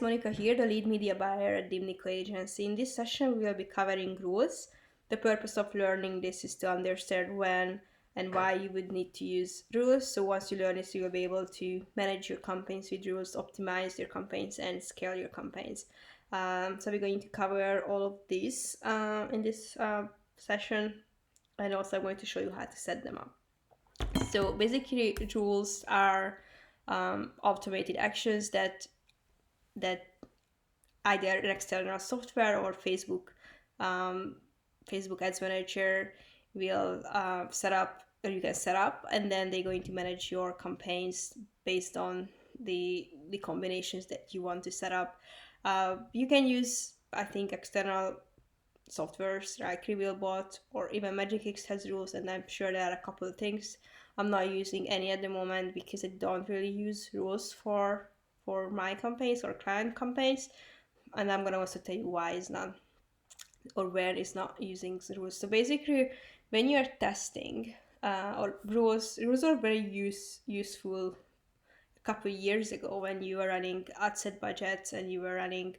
Monica here, the lead media buyer at Dimnico Agency. In this session, we will be covering rules. The purpose of learning this is to understand when and why you would need to use rules. So once you learn this, you will be able to manage your campaigns with rules, optimize your campaigns, and scale your campaigns. So we're going to cover all of these in this session, and also I'm going to show you how to set them up. So basically, rules are automated actions that either an external software or um, Facebook Ads Manager will set up, or you can set up, and then they're going to manage your campaigns based on the combinations that you want to set up. You can use, I think, external softwares like RevealBot or even MagicX has rules, and I'm sure there are a couple of things. I'm not using any at the moment because I don't really use rules for my campaigns or client campaigns, and I'm gonna also tell you why it's not, or where it's not using the rules. So basically, when you are testing, or rules are very useful a couple of years ago when you were running ad set budgets and you were running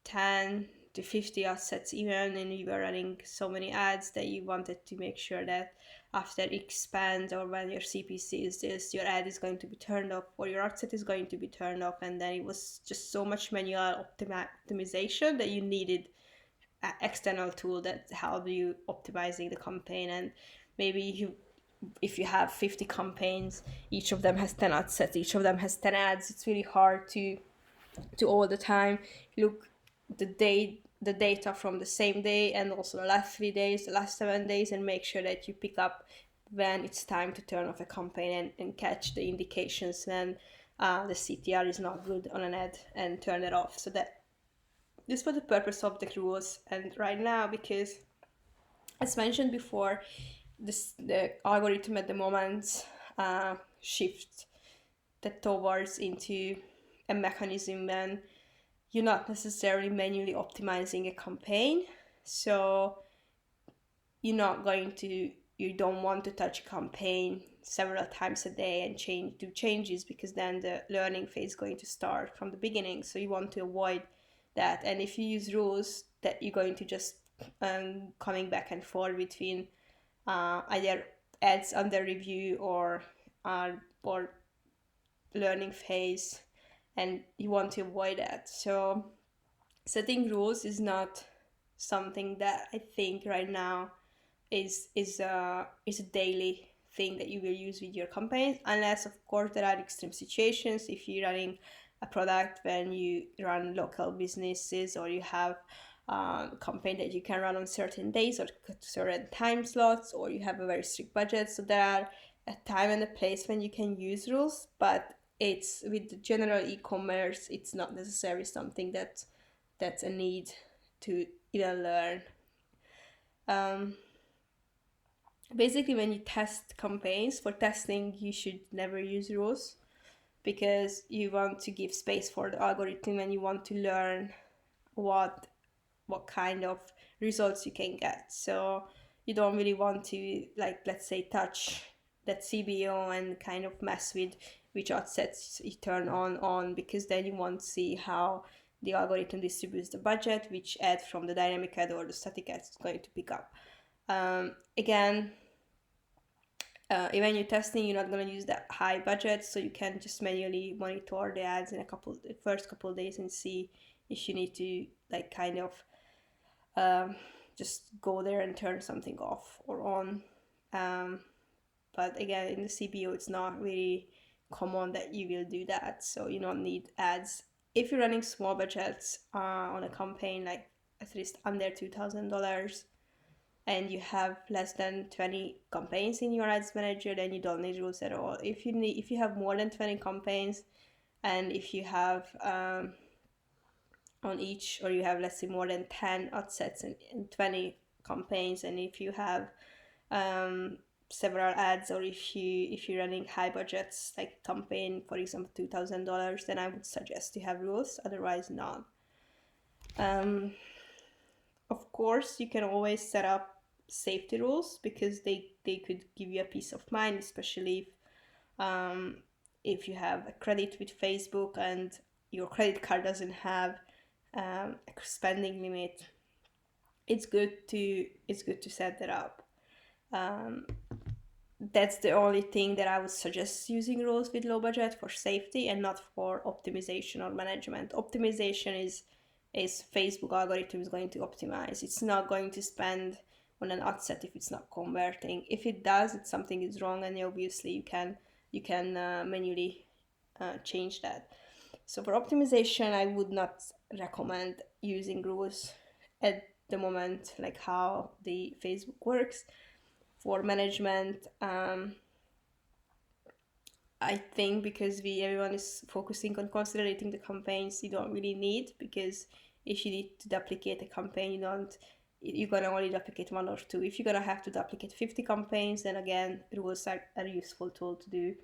10 to 50 ad sets even, and you were running so many ads that you wanted to make sure that after X spend, or when your CPC is this, your ad is going to be turned off or your ad set is going to be turned off. And then it was just so much manual optimization that you needed an external tool that helped you optimizing the campaign. And maybe if you have 50 campaigns, each of them has 10 ad sets, each of them has 10 ads, it's really hard to all the time look the data from the same day and also the last 3 days, the last 7 days, and make sure that you pick up when it's time to turn off a campaign, and catch the indications when the CTR is not good on an ad and turn it off. So that this was the purpose of the rules. And right now, because as mentioned before, the algorithm at the moment shift that towards into a mechanism when you're not necessarily manually optimizing a campaign. So you don't want to touch a campaign several times a day and do changes, because then the learning phase is going to start from the beginning. So you want to avoid that. And if you use rules, that you're going to just coming back and forth between either ads under review or learning phase, and you want to avoid that. So setting rules is not something that I think right now is a daily thing that you will use with your campaigns, unless of course there are extreme situations. If you're running a product when you run local businesses, or you have a campaign that you can run on certain days or certain time slots, or you have a very strict budget, so there are a time and a place when you can use rules. But it's with the general e-commerce, it's not necessarily something that's a need to even learn. um, Basically, when you test campaigns, for testing you should never use rules, because you want to give space for the algorithm and you want to learn what kind of results you can get. So you don't really want to, like, let's say, touch that CBO and kind of mess with which ad sets you turn on, because then you won't see how the algorithm distributes the budget, which ad from the dynamic ad or the static ad is going to pick up. Again, when you're testing, you're not going to use that high budget, so you can just manually monitor the ads in the first couple of days and see if you need to, like, kind of just go there and turn something off or on. But again, in the CBO, it's not really common that you will do that, so you don't need ads. If you're running small budgets on a campaign, like at least under $2,000, and you have less than 20 campaigns in your ads manager, then you don't need rules at all. If you have more than 20 campaigns, and if you have on each, or you have, let's say, more than 10 ad sets and 20 campaigns, and if you have several ads, or if you're running high budgets, like campaign, for example, $2,000, then I would suggest to have rules, otherwise not. Of course, you can always set up safety rules, because they could give you a peace of mind, especially if you have a credit with Facebook and your credit card doesn't have a spending limit, it's good to set that up. Um, that's the only thing that I would suggest using rules with low budget, for safety and not for optimization or management. Optimization is Facebook algorithm is going to optimize. It's not going to spend on an ad set if it's not converting. If it does, it's something is wrong, and obviously you can manually change that. So for optimization, I would not recommend using rules at the moment, like how the Facebook works. For management, I think because everyone is focusing on consolidating the campaigns, you don't really need, because if you need to duplicate a campaign, you're gonna only duplicate one or two. If you're gonna have to duplicate 50 campaigns, then again, rules are a useful tool to do,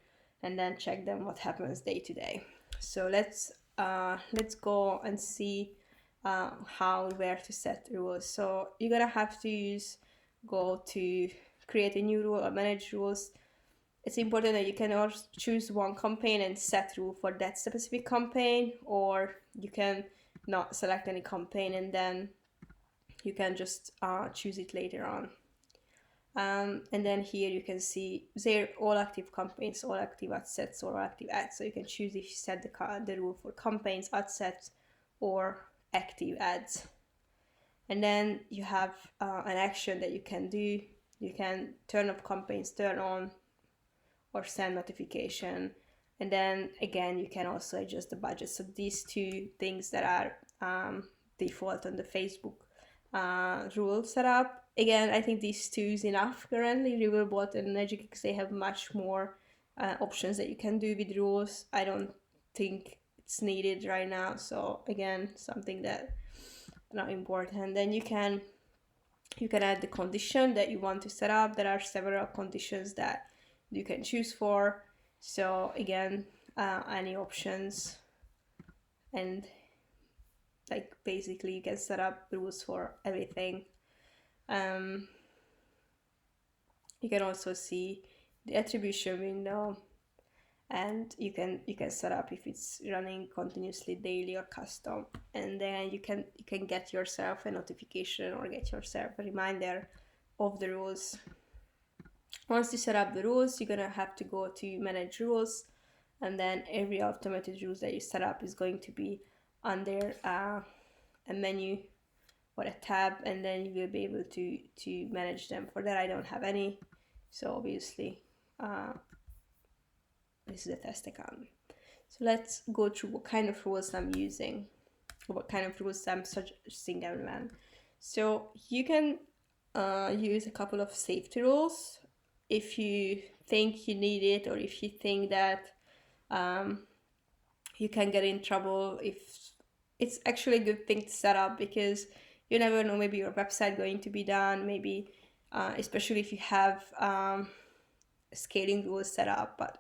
and then check them what happens day to day. So let's go and see where to set rules. So you're gonna have to go to create a new rule or manage rules. It's important that you can also choose one campaign and set rule for that specific campaign, or you can not select any campaign and then you can just choose it later on. And then here you can see they're all active campaigns, all active ad sets, or active ads. So you can choose if you set the rule for campaigns, ad sets, or active ads. And then you have an action that you can do. You can turn off campaigns, turn on, or send notification. And then again, you can also adjust the budget. So these two things that are default on the Facebook rule setup. Again, I think these two is enough currently. Riverbot and Magicix, they have much more options that you can do with rules. I don't think it's needed right now. So again, something that not important. Then you can add the condition that you want to set up. There are several conditions that you can choose for. So again, any options, and like basically you can set up rules for everything. You can also see the attribution window, and you can set up if it's running continuously, daily, or custom, and then you can get yourself a notification or get yourself a reminder of the rules. Once you set up the rules, you're gonna have to go to manage rules, and then every automated rules that you set up is going to be under a menu or a tab, and then you will be able to manage them. For that, I don't have any, so obviously this is a test account. So let's go through what kind of rules I'm using, or what kind of rules I'm suggesting everyone. So you can use a couple of safety rules if you think you need it, or if you think that you can get in trouble. If it's actually a good thing to set up, because you never know, maybe your website going to be done, maybe especially if you have scaling rules set up. But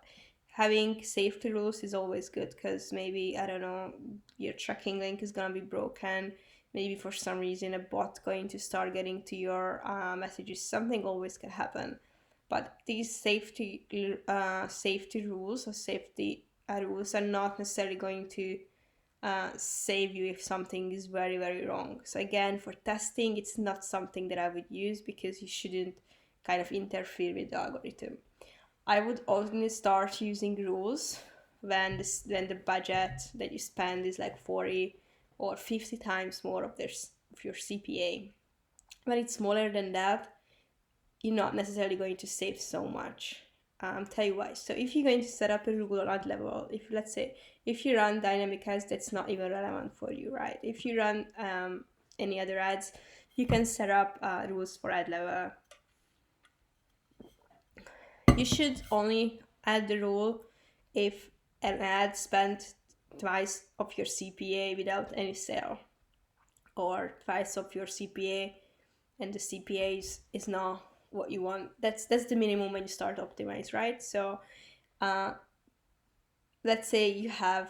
having safety rules is always good, because maybe, I don't know, your tracking link is gonna be broken, maybe for some reason a bot going to start getting to your messages. Something always can happen. But these safety rules or safety rules are not necessarily going to save you if something is very, very wrong. So again, for testing, it's not something that I would use, because you shouldn't kind of interfere with the algorithm. I would only start using rules when the budget that you spend is like 40 or 50 times more of your CPA. When it's smaller than that, you're not necessarily going to save so much. Tell you why. So if you're going to set up a rule on ad level, let's say if you run dynamic ads, that's not even relevant for you, right? If you run any other ads, you can set up rules for ad level. You should only add the rule if an ad spent twice of your CPA without any sale, or twice of your CPA and the CPA is not what you want. That's the minimum when you start optimize, right? So let's say you have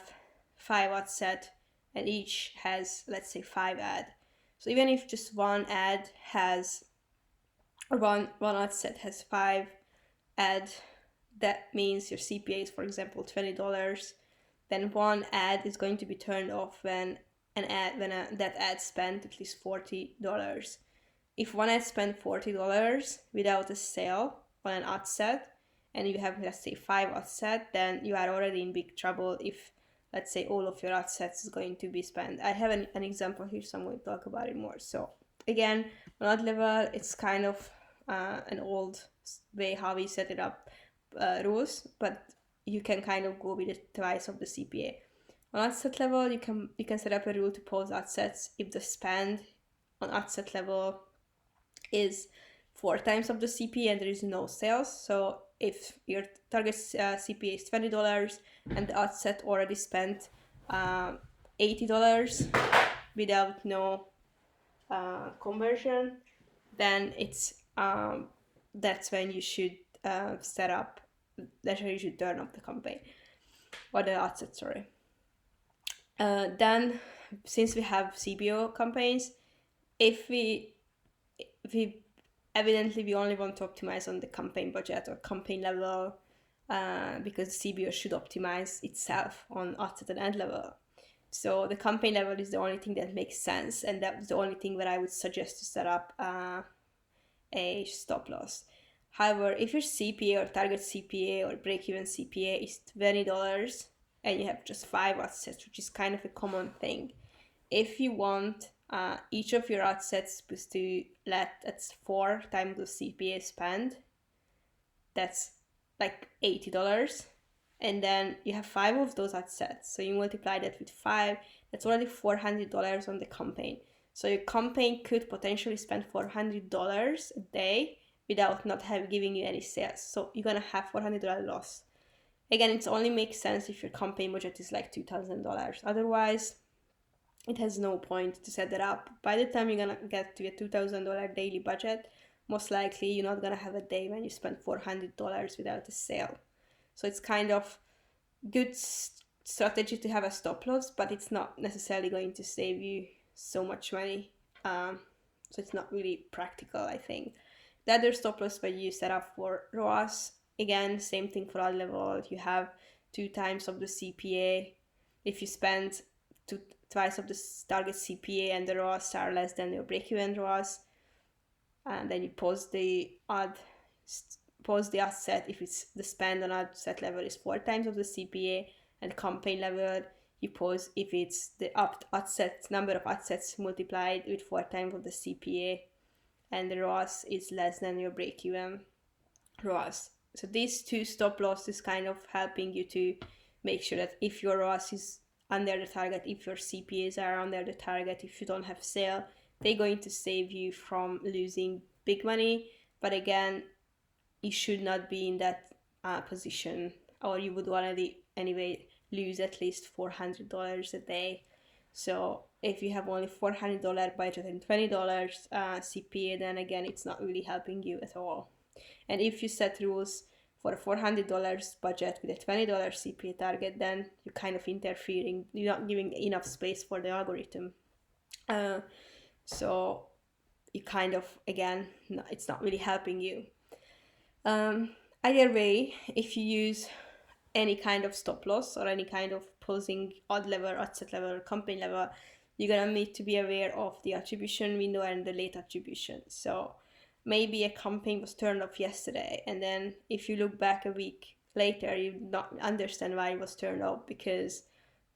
5 ad set and each has, let's say, 5 ad. So even if just one ad has, or one ad set has 5 ad, that means your CPA is, for example, $20. then one ad is going to be turned off when that ad spent at least $40. If one ad spent $40 without a sale on an ad set, and you have, let's say, 5 ad set, then you are already in big trouble if, let's say, all of your ad sets is going to be spent. I have an example here, so I'm going to talk about it more. So again, on ad level, it's kind of an old way how we set it up rules, but you can kind of go with it twice of the CPA. On ad set level, you can set up a rule to pause ad sets if the spend on ad set level is 4 times of the CPA and there is no sales. So if your target CPA is $20 and the ad set already spent $80 without no conversion, then it's that's when you should set up. That's when you should turn off the campaign or the ad set. Sorry. Then, since we have CBO campaigns, if we evidently we only want to optimize on the campaign budget or campaign level, because CBO should optimize itself on ad set and ad level. So the campaign level is the only thing that makes sense, and that's the only thing that I would suggest to set up a stop loss. However, if your CPA or target CPA or break-even CPA is $20 and you have just 5 ad sets, which is kind of a common thing, if you want each of your ad sets to that's 4 times the CPA spend, that's like $80, and then you have 5 of those ad sets, so you multiply that with 5, that's already $400 on the campaign. So your campaign could potentially spend $400 a day without not giving you any sales. So you're gonna have $400 loss. Again, it only makes sense if your campaign budget is like $2,000. Otherwise, it has no point to set that up. By the time you're gonna get to a $2,000 daily budget, most likely you're not gonna have a day when you spend $400 without a sale. So it's kind of good strategy to have a stop loss, but it's not necessarily going to save you so much money. So it's not really practical, I think. The other stop loss where you set up for ROAS, again, same thing for ad level. You have 2 times of the CPA. If you spend twice of the target CPA and the ROAS are less than your break-even ROAS, and then you pause the ad set if it's the spend on ad set level is 4 times of the CPA, and campaign level you pause if it's the ad sets number of ad sets multiplied with 4 times of the CPA, and the ROAS is less than your break-even ROAS. So these 2 stop loss is kind of helping you to make sure that if your ROAS is under the target, if your CPAs are under the target, if you don't have sale, they're going to save you from losing big money. But again, you should not be in that position, or you would want to anyway lose at least $400 a day. So if you have only $400 budget and $20 CPA, then again, it's not really helping you at all. And if you set rules for a $400 budget with a $20 CPA target, then you're kind of interfering. You're not giving enough space for the algorithm. So you kind of, again, it's not really helping you. Either way, if you use any kind of stop loss or any kind of pausing ad level, ad set level, or campaign level, you're gonna need to be aware of the attribution window and the late attribution. So maybe a campaign was turned off yesterday, and then if you look back a week later, you not understand why it was turned off because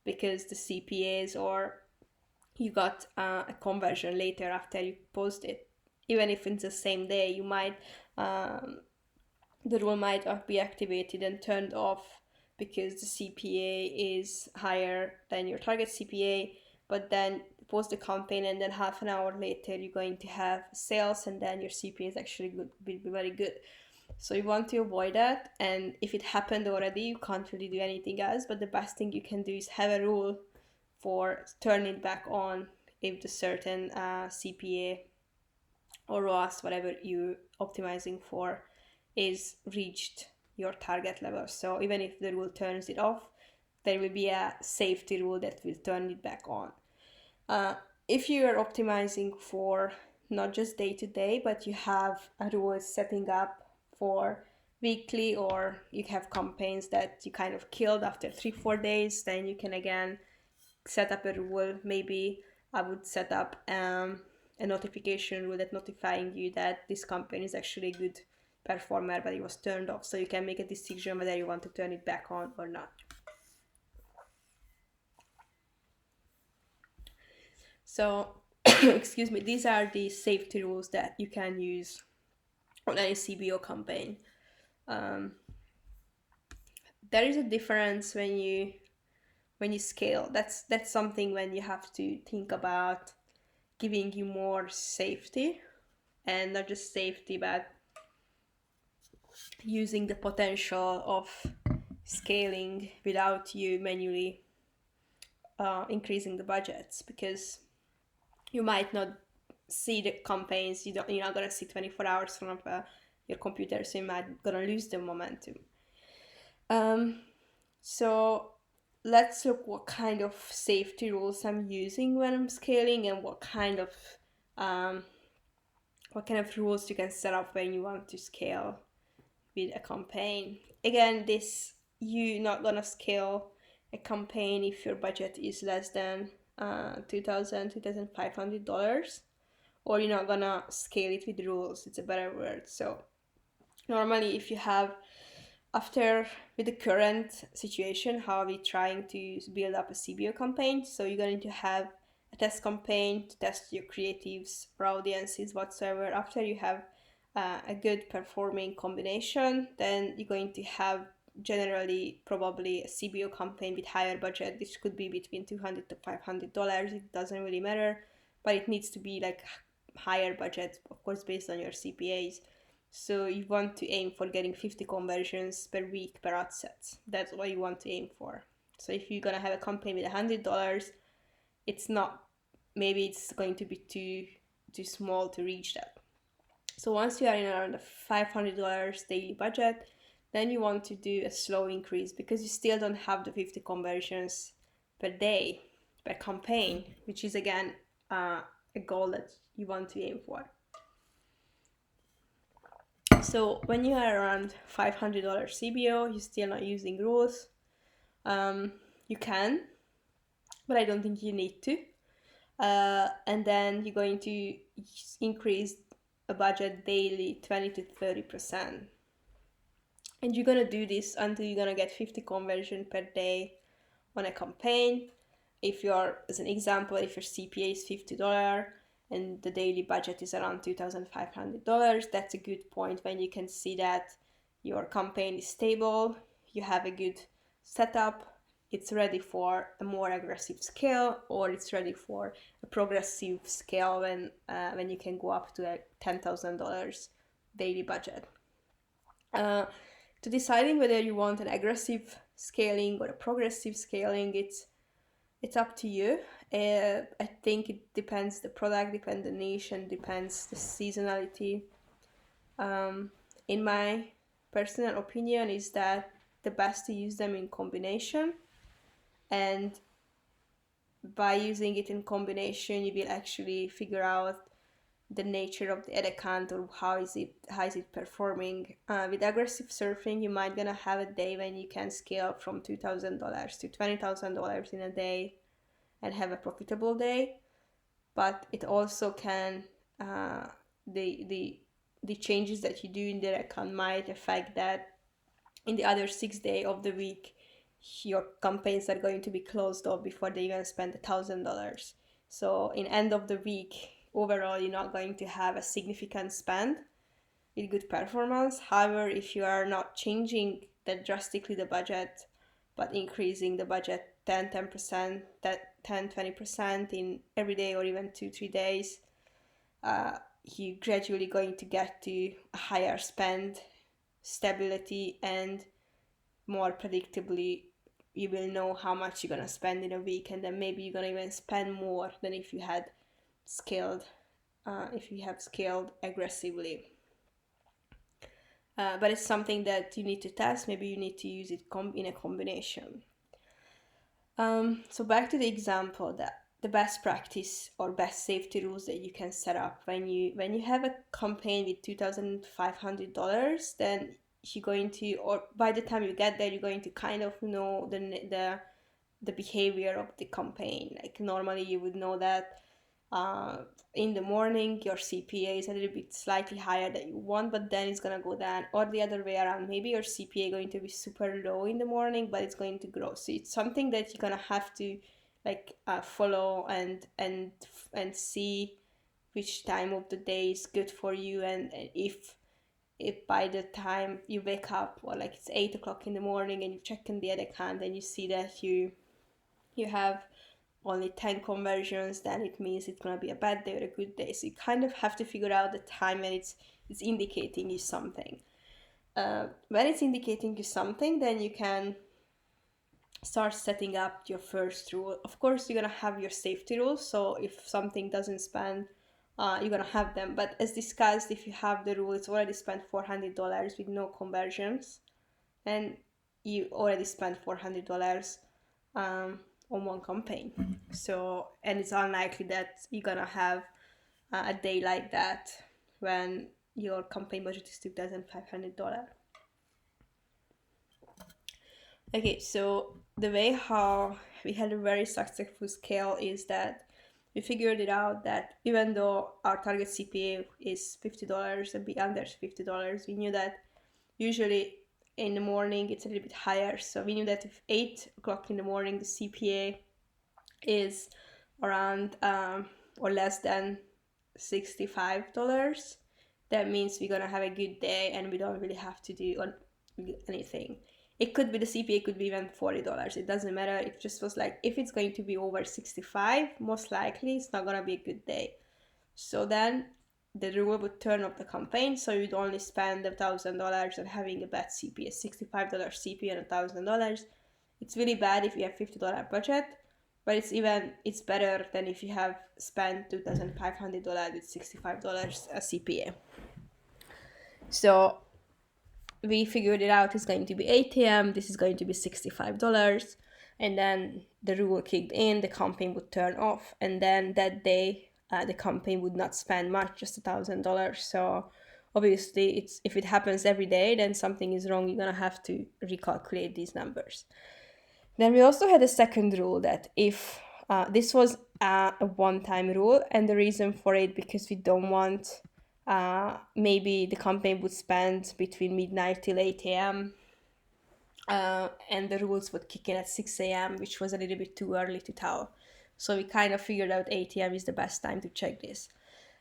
the CPAs, or you got a conversion later after you post it. Even if it's the same day, you might the rule might be activated and turned off because the CPA is higher than your target CPA, but then post the campaign and then half an hour later you're going to have sales, and then your CPA is actually will be very good. So you want to avoid that, and if it happened already, you can't really do anything else, but the best thing you can do is have a rule for turning it back on if the certain CPA or ROAS, whatever you're optimizing for, is reached your target level. So even if the rule turns it off, there will be a safety rule that will turn it back on. If you are optimizing for not just day to day, but you have a rule setting up for weekly, or you have campaigns that you kind of killed after 3-4 days, then you can again set up a rule. Maybe I would set up a notification rule that notifying you that this campaign is actually a good performer, but it was turned off, so you can make a decision whether you want to turn it back on or not. So excuse me, these are the safety rules that you can use on any CBO campaign. There is a difference when you scale. That's something when you have to think about giving you more safety, and not just safety, but using the potential of scaling without you manually increasing the budgets, because you might not see the campaigns. You're not gonna see 24 hours from your computer, so you might gonna lose the momentum. So let's look what kind of safety rules I'm using when I'm scaling, and what kind of rules you can set up when you want to scale with a campaign. Again, you're not gonna scale a campaign if your budget is less than $2,500, or you're not gonna scale it with rules. It's a better word. So normally, if you have, with the current situation, how we're trying to build up a CBO campaign, so you're going to have a test campaign to test your creatives or audiences whatsoever. After you have a good performing combination, then you're going to have generally probably a CBO campaign with higher budget. This could be between $200 to $500. It doesn't really matter, but it needs to be like higher budget, of course, based on your CPAs. So you want to aim for getting 50 conversions per week per ad set. That's what you want to aim for. So if you're gonna have a campaign with $100, maybe it's going to be too small to reach that. So once you are in around the $500 daily budget, then you want to do a slow increase, because you still don't have the 50 conversions per day per campaign, which is again a goal that you want to aim for. So when you are around $500 CBO, you're still not using rules. You can, but I don't think you need to. And then you're going to increase a budget daily 20 to 30%. And you're gonna do this until you're gonna get 50 conversion per day on a campaign. As an example, if your CPA is $50 and the daily budget is around $2,500, that's a good point when you can see that your campaign is stable, you have a good setup, it's ready for a more aggressive scale, or it's ready for a progressive scale when you can go up to a $10,000 daily budget. To deciding whether you want an aggressive scaling or a progressive scaling, it's up to you. I think it depends the product, depends the niche, and depends the seasonality. In my personal opinion, is that the best to use them in combination, and by using it in combination, you will actually figure out the nature of the ad account, or how is it performing. With aggressive surfing, you might gonna have a day when you can scale from $2,000 to $20,000 in a day and have a profitable day, but it also can the changes that you do in the account might affect that in the other 6 days of the week your campaigns are going to be closed off before they even spend $1,000. So in end of the week, overall, you're not going to have a significant spend with good performance. However, if you are not changing that drastically the budget, but increasing the budget 10%, 20% in every day, or even 2-3 days, you're gradually going to get to a higher spend, stability, and more predictably you will know how much you're gonna spend in a week, and then maybe you're gonna even spend more than if you have scaled aggressively. But it's something that you need to test. Maybe you need to use it in a combination. So back to the example, that the best practice or best safety rules that you can set up when you have a campaign with $2,500, then you're going to, or by the time you get there, you're going to kind of know the behavior of the campaign. Like normally you would know that in the morning your CPA is a little bit slightly higher than you want, but then it's gonna go down, or the other way around. Maybe your CPA going to be super low in the morning, but it's going to grow. So it's something that you're gonna have to like follow and see which time of the day is good for you, and if by the time you wake up, or like it's 8 o'clock in the morning and you check in the ad account and you see that you have only 10 conversions, then it means it's gonna be a bad day or a good day. So you kind of have to figure out the time when it's indicating you something. When it's indicating you something, then you can start setting up your first rule. Of course, you're gonna have your safety rules. So if something doesn't spend, you're gonna have them. But as discussed, if you have the rule, it's already spent $400 with no conversions, and you already spent $400 on one campaign. So, and it's unlikely that you're gonna have a day like that when your campaign budget is $2,500. Okay, so the way how we had a very successful scale is that we figured it out that even though our target CPA is $50 and be under $50, we knew that usually in the morning it's a little bit higher. So we knew that if 8 o'clock in the morning the CPA is around or less than $65, that means we're gonna have a good day and we don't really have to do anything. It could be the CPA could be even $40. It doesn't matter. It just was like, if it's going to be over 65, most likely it's not gonna be a good day. So then the rule would turn off the campaign, so you'd only spend $1,000 on having a bad CPA, $65 CPA and $1,000. It's really bad if you have $50 budget, but it's better than if you have spent $2,500 with $65 a CPA. So we figured it out. It's going to be 8 a.m. This is going to be $65, and then the rule kicked in. The campaign would turn off, and then that day the campaign would not spend much, just $1,000. So obviously, if it happens every day, then something is wrong. You're gonna have to recalculate these numbers. Then we also had a second rule that if this was a one-time rule, and the reason for it because we don't want maybe the campaign would spend between midnight till 8 a.m. And the rules would kick in at 6 a.m., which was a little bit too early to tell. So we kind of figured out 8 a.m. is the best time to check this.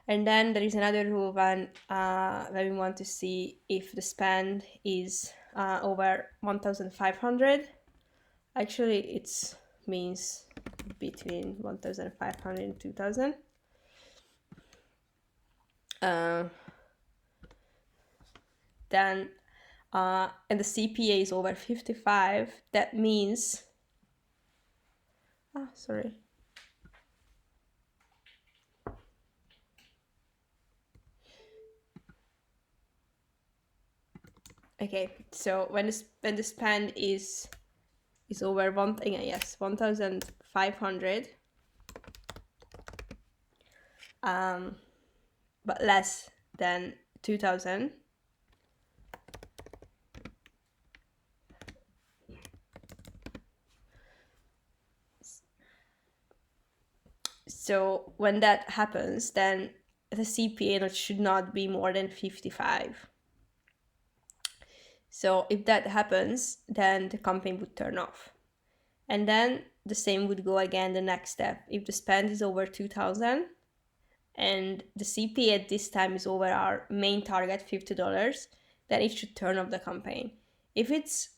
And then there is another rule when we want to see if the spend is over 1,500. Actually, it means between 1,500 and 2,000. Then and the CPA is over 55, that means sorry. Okay, so when the spend is over 1,500, but less than 2,000, so when that happens, then the CPA should not be more than 55. So if that happens, then the campaign would turn off. And then the same would go again the next step. If the spend is over 2,000 and the CPA at this time is over our main target, $50, then it should turn off the campaign. If it's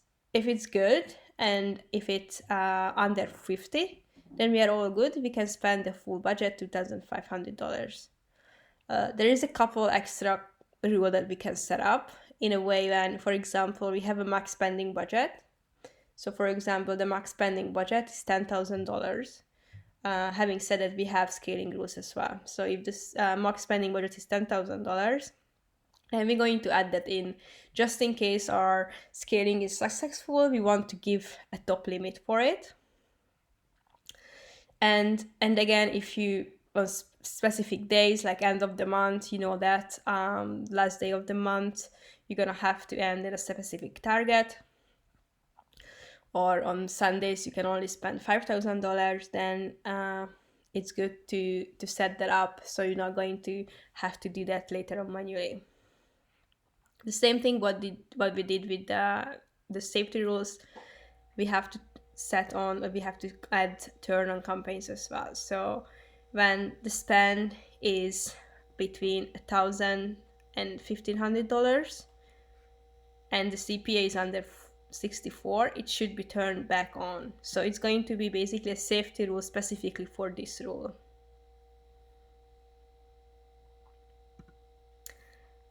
good and if it's under 50, then we are all good. We can spend the full budget, $2,500. There is a couple extra rules that we can set up in a way when, for example, we have a max spending budget. So for example, the max spending budget is $10,000. Having said that, we have scaling rules as well. So if this max spending budget is $10,000, and we're going to add that in just in case our scaling is successful, we want to give a top limit for it. And again, if you on specific days, like end of the month, you know that last day of the month, you're gonna have to end at a specific target. Or on Sundays, you can only spend $5,000. Then it's good to set that up so you're not going to have to do that later on manually. The same thing what we did with the safety rules. We have to we have to add turn on campaigns as well. So when the spend is between $1,000 and $1,500 and the CPA is under 64, it should be turned back on. So it's going to be basically a safety rule specifically for this rule.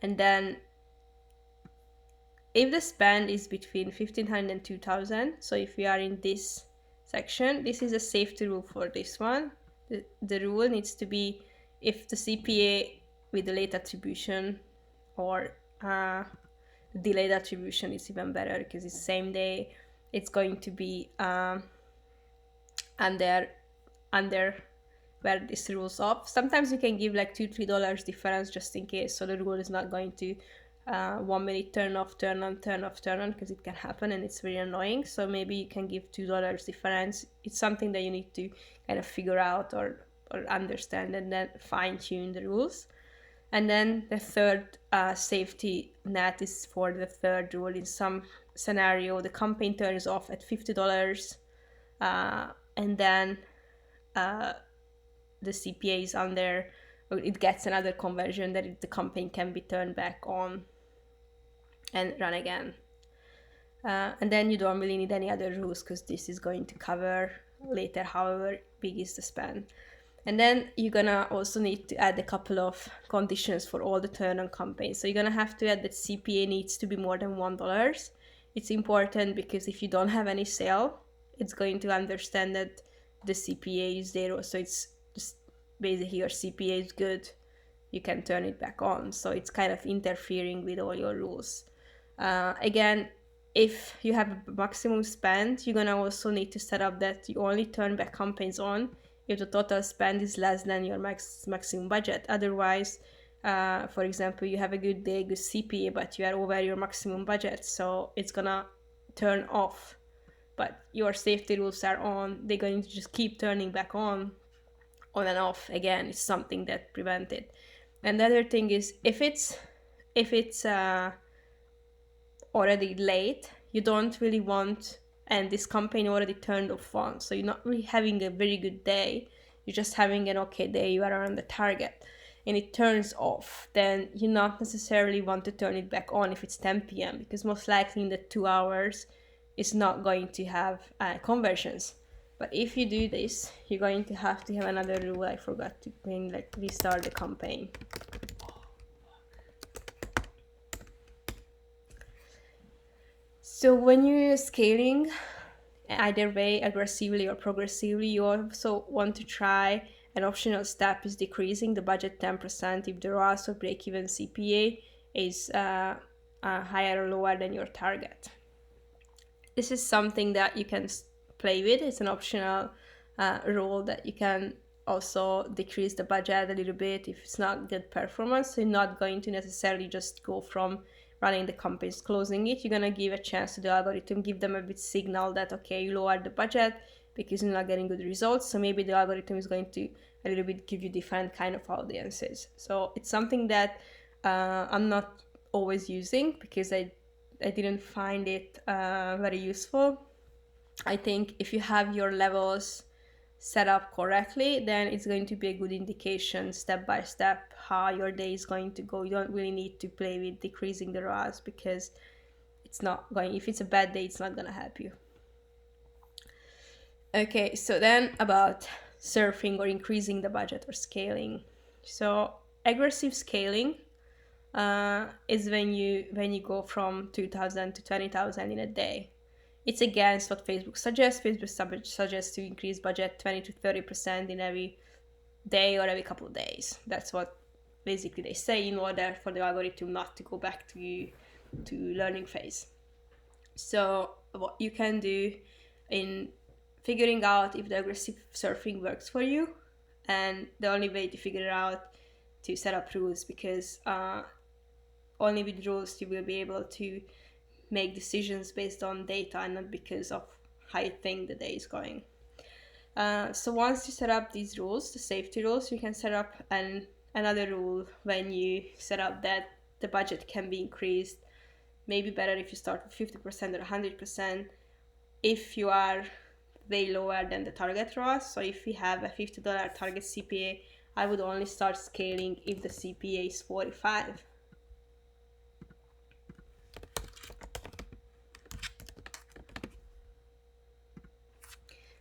And then if the spend is between 1,500 and 2,000, so if we are in this section, this is a safety rule for this one. The rule needs to be if the CPA with the late attribution or delayed attribution is even better because it's same day, it's going to be under where this rule's off. Sometimes you can give like $2-3 difference just in case, so the rule is not going to 1 minute turn off, turn on, turn off, turn on, because it can happen and it's very annoying. So maybe you can give $2 difference. It's something that you need to kind of figure out or understand and then fine tune the rules. And then the third safety net is for the third rule. In some scenario, the campaign turns off at $50, and then the CPA is under, or it gets another conversion that the campaign can be turned back on and run again. And then you don't really need any other rules because this is going to cover later however big is the spend. And then you're gonna also need to add a couple of conditions for all the turn on campaigns. So you're gonna have to add that CPA needs to be more than $1. It's important because if you don't have any sale, it's going to understand that the CPA is 0. So it's just basically your CPA is good, you can turn it back on. So it's kind of interfering with all your rules. Again, if you have a maximum spend, you're gonna also need to set up that you only turn back campaigns on if the total spend is less than your maximum budget. Otherwise, for example, you have a good day, good CPA, but you are over your maximum budget, so it's gonna turn off. But your safety rules are on, they're going to just keep turning back on and off. Again, it's something that prevents it. And the other thing is, if it's already late, you don't really want, and this campaign already turned off on, so you're not really having a very good day, you're just having an okay day, you are around the target, and it turns off, then you not necessarily want to turn it back on if it's 10 p.m. because most likely in the 2 hours it's not going to have conversions. But if you do this, you're going to have another rule. I forgot to restart the campaign. So when you're scaling, either way, aggressively or progressively, you also want to try an optional step is decreasing the budget 10% if the ROAS or break-even CPA is higher or lower than your target. This is something that you can play with. It's an optional rule that you can also decrease the budget a little bit if it's not good performance. So you're not going to necessarily just go from running the campaigns, closing it. You're going to give a chance to the algorithm, give them a bit signal that, okay, you lowered the budget because you're not getting good results. So maybe the algorithm is going to a little bit give you different kind of audiences. So it's something that I'm not always using because I didn't find it very useful. I think if you have your levels set up correctly, then it's going to be a good indication step by step how your day is going to go. You don't really need to play with decreasing the ROAS because it's not going, if it's a bad day, it's not going to help you. Okay, so then about surfing or increasing the budget or scaling. So aggressive scaling is when you go from 2,000 to 20,000 in a day. It's against what Facebook suggests. Facebook suggests to increase budget 20 to 30% in every day or every couple of days. That's what basically they say in order for the algorithm not to go back to learning phase. So what you can do in figuring out if the aggressive surfing works for you, And the only way to figure out to set up rules, because only with rules you will be able to make decisions based on data and not because of how you think the day is going. So once you set up these rules, the safety rules, you can set up another rule when you set up that the budget can be increased. Maybe better if you start with 50% or 100% if you are way lower than the target ROAS. So if you have a $50 target CPA, I would only start scaling if the CPA is 45.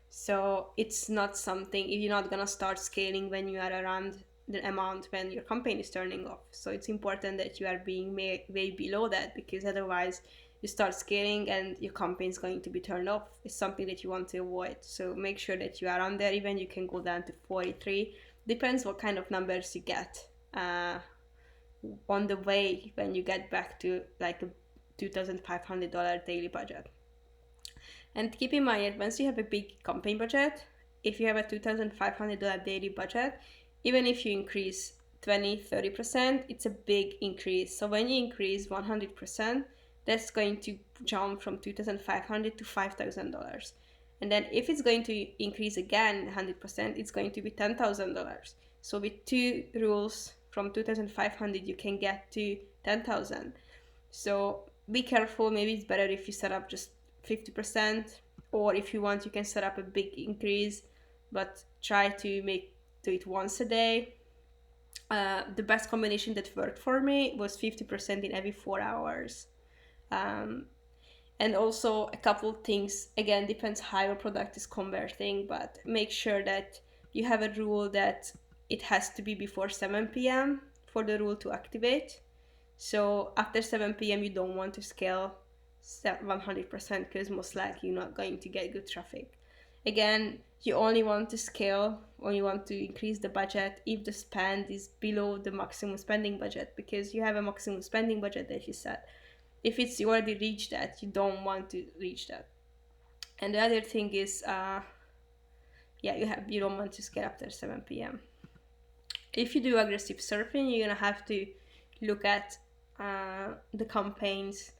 So it's not something, if you're not gonna start scaling when you are around the amount when your campaign is turning off. So it's important that you are being way below that, because otherwise you start scaling and your campaign is going to be turned off. It's something that you want to avoid. So make sure that you are on there. Even you can go down to 43. Depends what kind of numbers you get on the way when you get back to like a $2,500 daily budget. And keep in mind, once you have a big campaign budget, if you have a $2,500 daily budget, even if you increase 20-30%, it's a big increase. So when you increase 100%, that's going to jump from $2,500 to $5,000. And then if it's going to increase again 100%, it's going to be $10,000. So with two rules, from 2,500 you can get to 10,000. So be careful. Maybe it's better if you set up just 50%, or if you want you can set up a big increase, but try to do it once a day. The best combination that worked for me was 50% in every 4 hours. And also a couple things, again, depends how your product is converting, but make sure that you have a rule that it has to be before 7 p.m. for the rule to activate. So after 7 p.m. you don't want to scale 100% because most likely you're not going to get good traffic. Again, you only want to scale, or you want to increase the budget if the spend is below the maximum spending budget, because you have a maximum spending budget that you set. If it's you already reached that, you don't want to reach that. And the other thing is, you don't want to scale after 7 p.m. If you do aggressive surfing, you're gonna have to look at the campaigns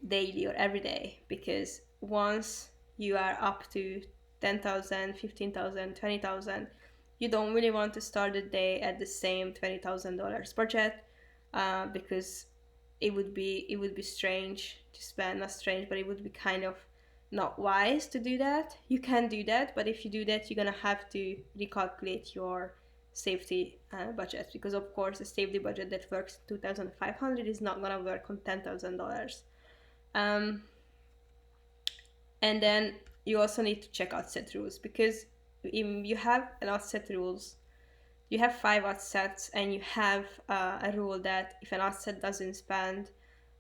daily or every day, because once you are up to 10,000, 15,000, 20,000, you don't really want to start the day at the same $20,000 budget, because it would be strange to spend, not strange, but it would be kind of not wise to do that. You can do that, but if you do that, you're gonna have to recalculate your safety budget, because of course a safety budget that works 2,500 is not gonna work on $10,000. And then you also need to check ad set rules, because if you have an ad set rules, you have 5 ad sets, and you have a rule that if an ad set doesn't spend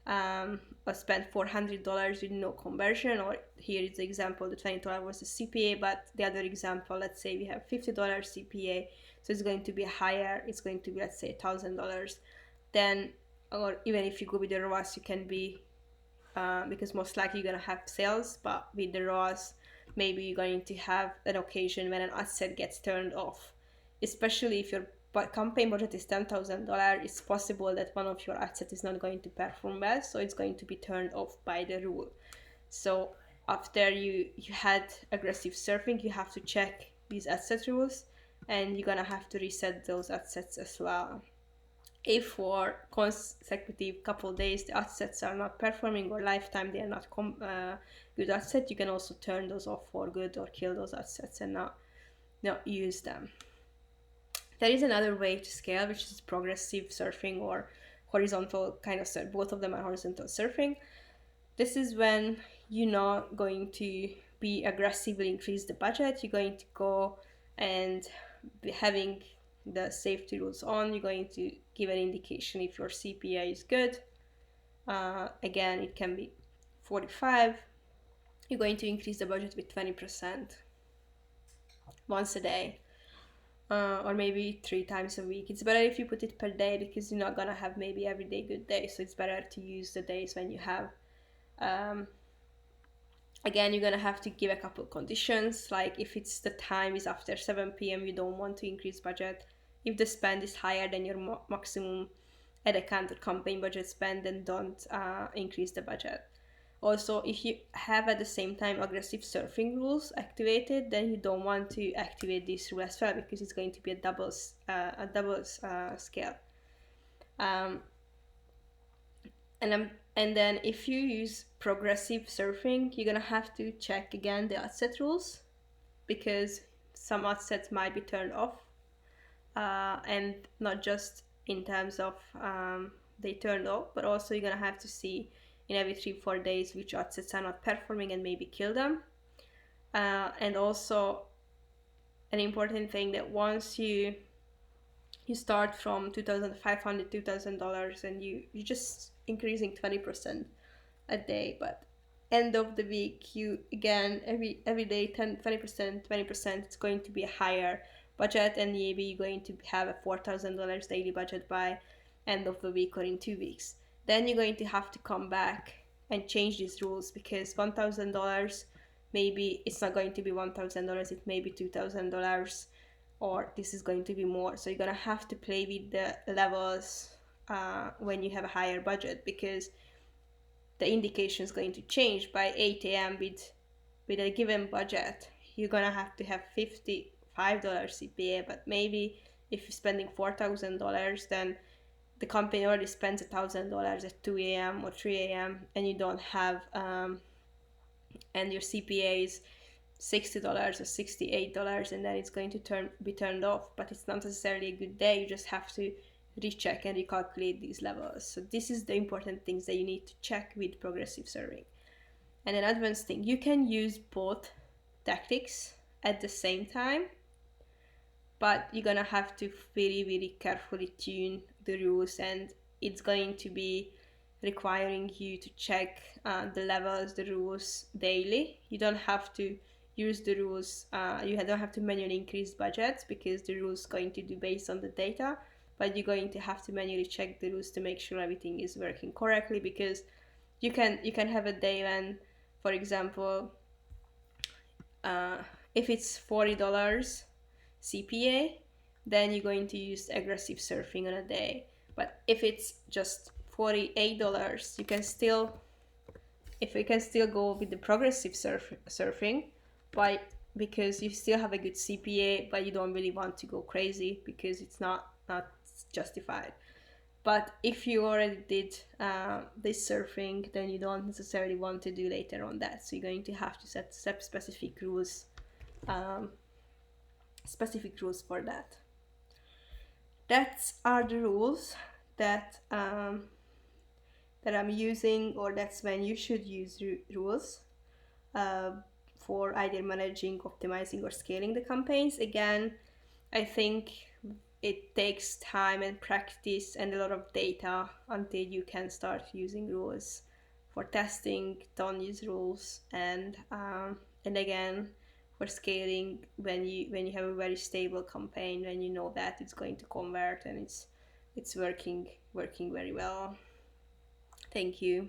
or spend $400 with no conversion, or here is the example, the $20 was the CPA, but the other example, let's say we have $50 CPA, so it's going to be higher, it's going to be, let's say, $1,000. Then, or even if you go with the ROAS, you can be because most likely you're gonna have sales, but with the ROAS, maybe you're going to have an occasion when an ad set gets turned off. Especially if your campaign budget is $10,000, it's possible that one of your ad sets is not going to perform well, so it's going to be turned off by the rule. So after you had aggressive surfing, you have to check these ad set rules, and you're gonna have to reset those ad sets as well. If for consecutive couple days the ad sets are not performing, or lifetime they are not good ad set, you can also turn those off for good, or kill those ad sets and not use them. There is another way to scale, which is progressive surfing or horizontal kind of surf. Both of them are horizontal surfing. This is when you're not going to be aggressively increase the budget. You're going to go and be having the safety rules on. You're going to give an indication if your CPA is good. Again, it can be 45. You're going to increase the budget with 20% once a day, or maybe 3 times a week. It's better if you put it per day, because you're not gonna have maybe every day good day. So it's better to use the days when you have Again, you're gonna have to give a couple conditions, like if it's the time is after 7 p.m., you don't want to increase budget. If the spend is higher than your maximum ad account or campaign budget spend, then don't increase the budget. Also, if you have at the same time aggressive surfing rules activated, then you don't want to activate this rule as well, because it's going to be a double scale. Um, and then if you use progressive surfing, you're gonna have to check again the ad set rules, because some ad sets might be turned off, and not just in terms of they turned off, but also you're gonna have to see in every 3-4 days which ad sets are not performing and maybe kill them. And also an important thing, that once you start from $2,500, $2,000, and you just increasing 20% a day, but end of the week you again every day 20%, it's going to be a higher budget, and maybe you're going to have a $4,000 daily budget by end of the week or in 2 weeks. Then you're going to have to come back and change these rules, because $1,000, maybe it's not going to be $1,000, it may be $2,000, or this is going to be more. So you're gonna have to play with the levels when you have a higher budget, because the indication is going to change by 8 a.m. with a given budget. You're gonna have to have $55 CPA, but maybe if you're spending $4,000, then the company already spends $1,000 at 2 a.m. or 3 a.m. and you don't have and your CPA is $60 or $68, and then it's going to be turned off, but it's not necessarily a good day. You just have to recheck and recalculate these levels. So this is the important things that you need to check with progressive surfing. And an advanced thing, you can use both tactics at the same time, but you're gonna have to very carefully tune the rules, and it's going to be requiring you to check the levels, the rules daily. You don't have to use the rules, you don't have to manually increase budgets, because the rules going to do based on the data, but you're going to have to manually check the rules to make sure everything is working correctly, because you can have a day when, for example, if it's $40 CPA, then you're going to use aggressive surfing on a day. But if it's just $48, you can still go with the progressive surfing, because you still have a good CPA, but you don't really want to go crazy because it's not justified. But if you already did this surfing, then you don't necessarily want to do later on that. So you're going to have to set specific rules for that. That are the rules that that I'm using, or that's when you should use rules for either managing, optimizing, or scaling the campaigns. Again, I think it takes time and practice and a lot of data until you can start using rules. For testing, don't use rules, and again, for scaling, when you have a very stable campaign, when you know that it's going to convert and it's working very well. Thank you.